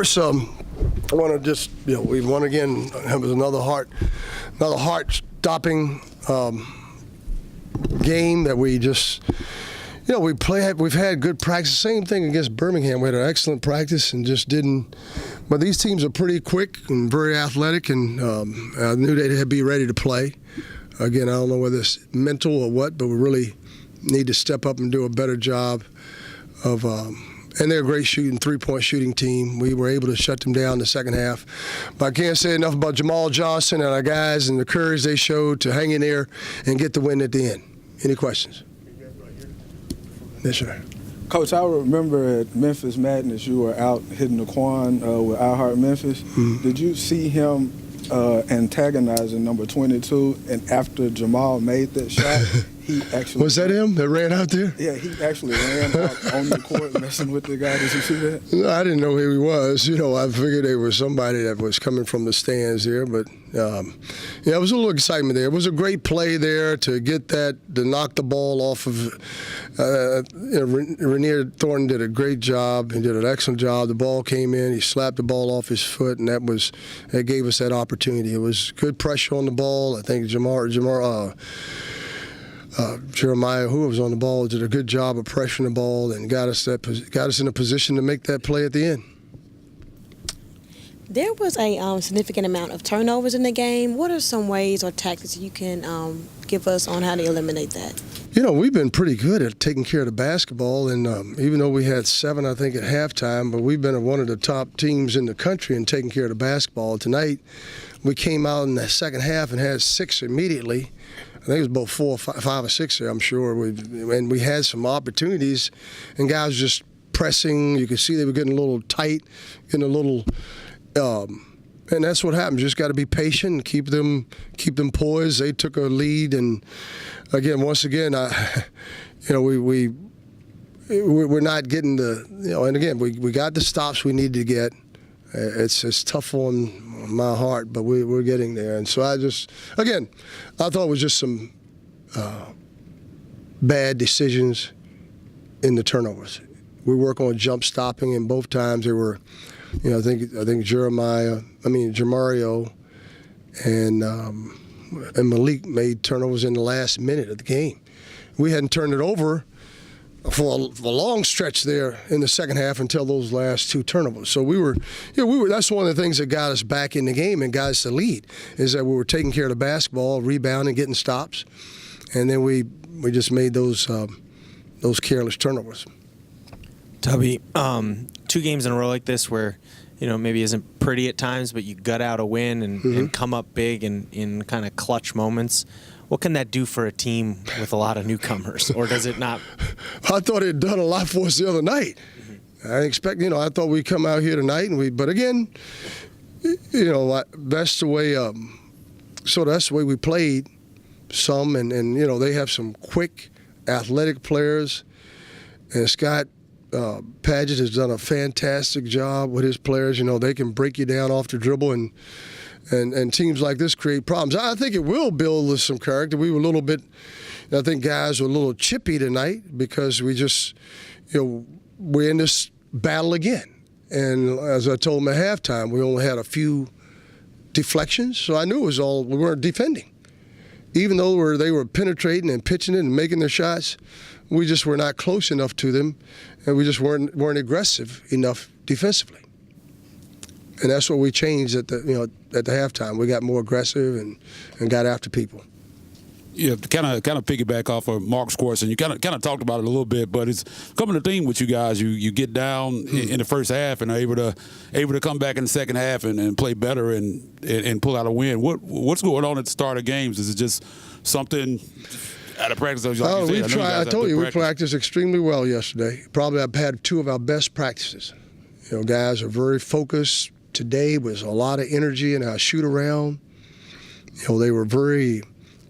first, I want to just, we won again. It was another heart-stopping game that we just, we've had good practice. Same thing against Birmingham. We had an excellent practice and just didn't. But these teams are pretty quick and very athletic, and I knew they'd be ready to play. Again, I don't know whether it's mental or what, but we really need to step up and do a better job of. And they're a great three-point shooting team. We were able to shut them down in the second half. But I can't say enough about Jamal Johnson and our guys and the courage they showed to hang in there and get the win at the end. Any questions? Yes, sir. Coach, I remember at Memphis Madness, you were out hitting the Quan with I Heart Memphis. Mm-hmm. Did you see him antagonizing number 22, and after Jamal made that shot, he actually... Was that him that ran out there? Yeah, he actually ran out on the court messing with the guy. Did you see that? No, I didn't know who he was. I figured there was somebody that was coming from the stands there, but it was a little excitement there. It was a great play there to get that, to knock the ball off of... Rainier Thornton did a great job. He did an excellent job. The ball came in. He slapped the ball off his foot, and that gave us that opportunity. It was good pressure on the ball. I think Jeremiah, who was on the ball, did a good job of pressuring the ball and got us in a position to make that play at the end. There was a significant amount of turnovers in the game. What are some ways or tactics you can give us on how to eliminate that? We've been pretty good at taking care of the basketball, and even though we had 7, I think, at halftime, but we've been one of the top teams in the country in taking care of the basketball. Tonight, we came out in the second half and had 6 immediately. I think it was about 5 or 6 there, I'm sure. And we had some opportunities, and guys were just pressing. You could see they were getting a little tight, getting a little and that's what happens. You just got to be patient and keep them poised. They took a lead, and once again, we're not getting and again, we got the stops we need to get. It's tough on my heart, but we're getting there. And so I thought it was just some bad decisions in the turnovers. We work on jump stopping, and both times they were, I think Jamario and Malik made turnovers in the last minute of the game. We hadn't turned it over for a long stretch there in the second half until those last 2 turnovers. So we were. That's one of the things that got us back in the game and got us the lead, is that we were taking care of the basketball, rebounding, getting stops, and then we just made those careless turnovers. Tubby, 2 games in a row like this where, maybe isn't pretty at times, but you gut out a win and come up big in kind of clutch moments. What can that do for a team with a lot of newcomers, or does it not? I thought it had done a lot for us the other night. Mm-hmm. I thought we'd come out here tonight, but again, that's the way. That's the way we played. Some and they have some quick, athletic players, and Scott Padgett has done a fantastic job with his players. They can break you down off the dribble, and teams like this create problems. I think it will build some character. We were a little bit, I think guys were a little chippy tonight because we just, we're in this battle again. And as I told them at halftime, we only had a few deflections, so I knew it was we weren't defending. Even though they were penetrating and pitching it and making their shots, we just were not close enough to them, and we just weren't aggressive enough defensively. And that's what we changed at the halftime. We got more aggressive and got after people. Yeah, to kind of piggyback off of Mark's question, you kind of talked about it a little bit, but it's coming to theme with you guys. You get down in the first half and are able to come back in the second half and play better and pull out a win. What's going on at the start of games? Is it just something out of practice? I told you we practiced extremely well yesterday. Probably I've had 2 of our best practices. Guys are very focused. Today was a lot of energy in our shoot around. They were very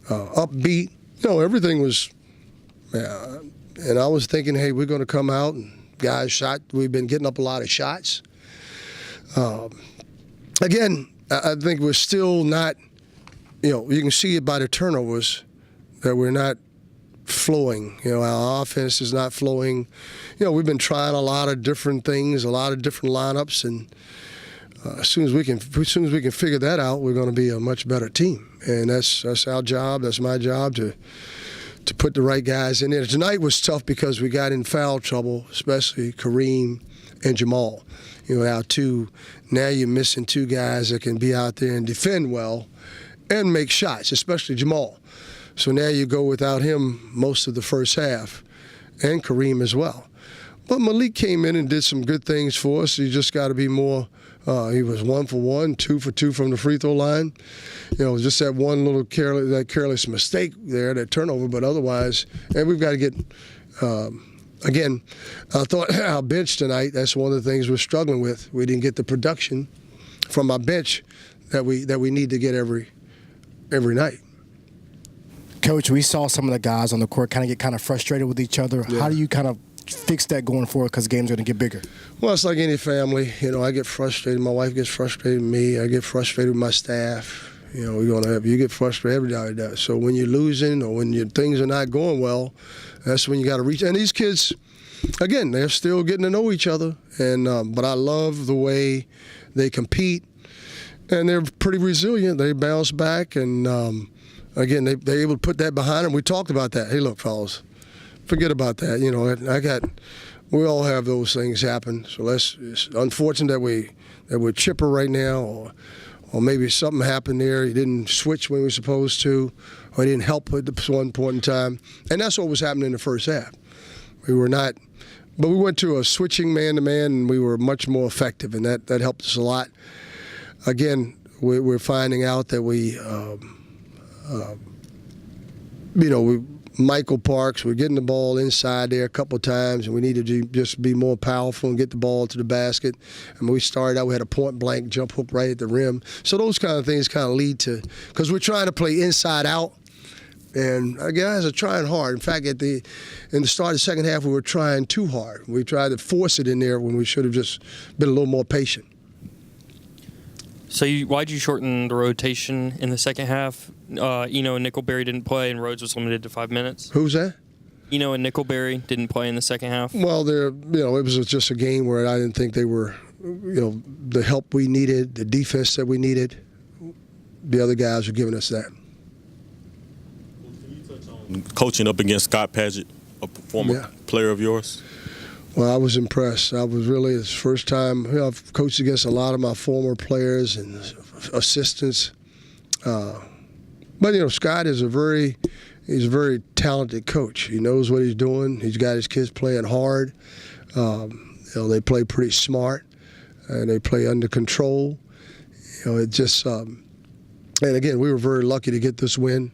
upbeat. Everything was, and I was thinking, hey, we're going to come out and guys shot. We've been getting up a lot of shots. Again, I think we're still not, you can see it by the turnovers that we're not flowing. Our offense is not flowing. We've been trying a lot of different things, a lot of different lineups, and as soon as we can figure that out, we're going to be a much better team. And that's our job. That's my job to put the right guys in there. Tonight was tough because we got in foul trouble, especially Kareem and Jamal. Now you're missing two guys that can be out there and defend well and make shots, especially Jamal. So now you go without him most of the first half, and Kareem as well. But Malik came in and did some good things for us. You just got to be more. He was 1 for 1, 2 for 2 from the free throw line. Just that one little careless mistake there, that turnover. But otherwise, and we've got to get. Again, I thought our bench tonight. That's one of the things we're struggling with. We didn't get the production from our bench that we need to get every night. Coach, we saw some of the guys on the court kind of get frustrated with each other. Yeah. How do you kind of fix that going forward, because games are going to get bigger? Well, it's like any family. I get frustrated. My wife gets frustrated with me. I get frustrated with my staff. You get frustrated. Everybody does. So when you're losing or when things are not going well, that's when you got to reach. And these kids, again, they're still getting to know each other. And but I love the way they compete, and they're pretty resilient. They bounce back, and again, they're able to put that behind them. We talked about that. Hey, look, fellas, forget about that. We all have those things happen. So it's unfortunate that we're chipper right now, or maybe something happened there. He didn't switch when he was supposed to, or he didn't help at one point in time. And that's what was happening in the first half. We were not, but we went to a switching man-to-man, and we were much more effective, and that helped us a lot. Again, we're finding out that Michael Parks, we're getting the ball inside there a couple of times, and we need to just be more powerful and get the ball to the basket. And when we started out, we had a point-blank jump hook right at the rim. So those kind of things kind of lead to, because we're trying to play inside out, and our guys are trying hard. In fact, in the start of the second half, we were trying too hard. We tried to force it in there when we should have just been a little more patient. So why'd you shorten the rotation in the second half? Nickelberry didn't play and Rhodes was limited to 5 minutes. Who's that? And Nickelberry didn't play in the second half. Well, it was just a game where I didn't think they were, the help we needed, the defense that we needed. The other guys were giving us that. Can you touch on coaching up against Scott Padgett, a former player of yours? Well, I was impressed. I was really, it's the first time, I've coached against a lot of my former players and assistants. But Scott is he's a very talented coach. He knows what he's doing. He's got his kids playing hard. They play pretty smart, and they play under control. And again, we were very lucky to get this win.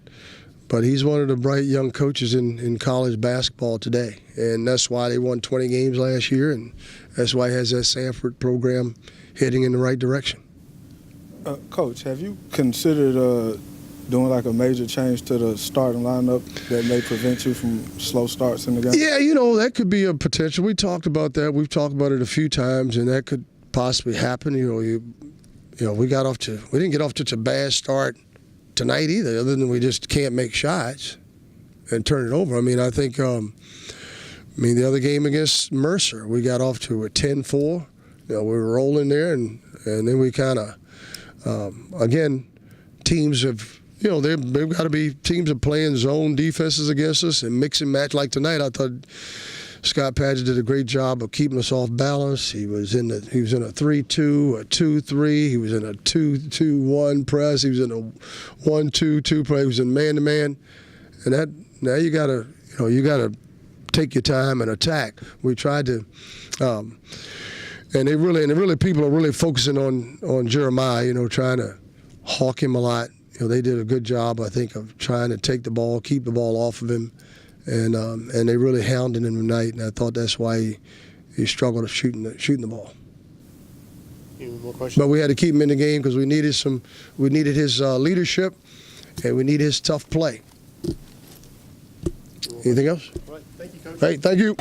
But he's one of the bright young coaches in college basketball today. And that's why they won 20 games last year, and that's why he has that Samford program heading in the right direction. Coach, have you considered doing like a major change to the starting lineup that may prevent you from slow starts in the game? Yeah, that could be a potential. We talked about that. We've talked about it a few times, and that could possibly happen. We didn't get off to such a bad start tonight either, other than we just can't make shots and turn it over. I think the other game against Mercer, we got off to a 10-4. We were rolling there, and then we kind of, again, teams have, they've got to be, teams are playing zone defenses against us and mix and match. Like tonight, I thought Scott Padgett did a great job of keeping us off balance. He was in a 3-2, a 2-3. He was in a 2-2-1 press. He was in a 1-2-2 play. He was in man-to-man. And that, now you gotta take your time and attack. We tried to, and people are really focusing on Jeremiah. Trying to hawk him a lot. They did a good job, I think, of trying to take the ball, keep the ball off of him. And they really hounded him tonight, and I thought that's why he struggled shooting the ball. Any more questions? But we had to keep him in the game because we needed his leadership, and we need his tough play. Anything else? All right, thank you, Coach. Hey, thank you.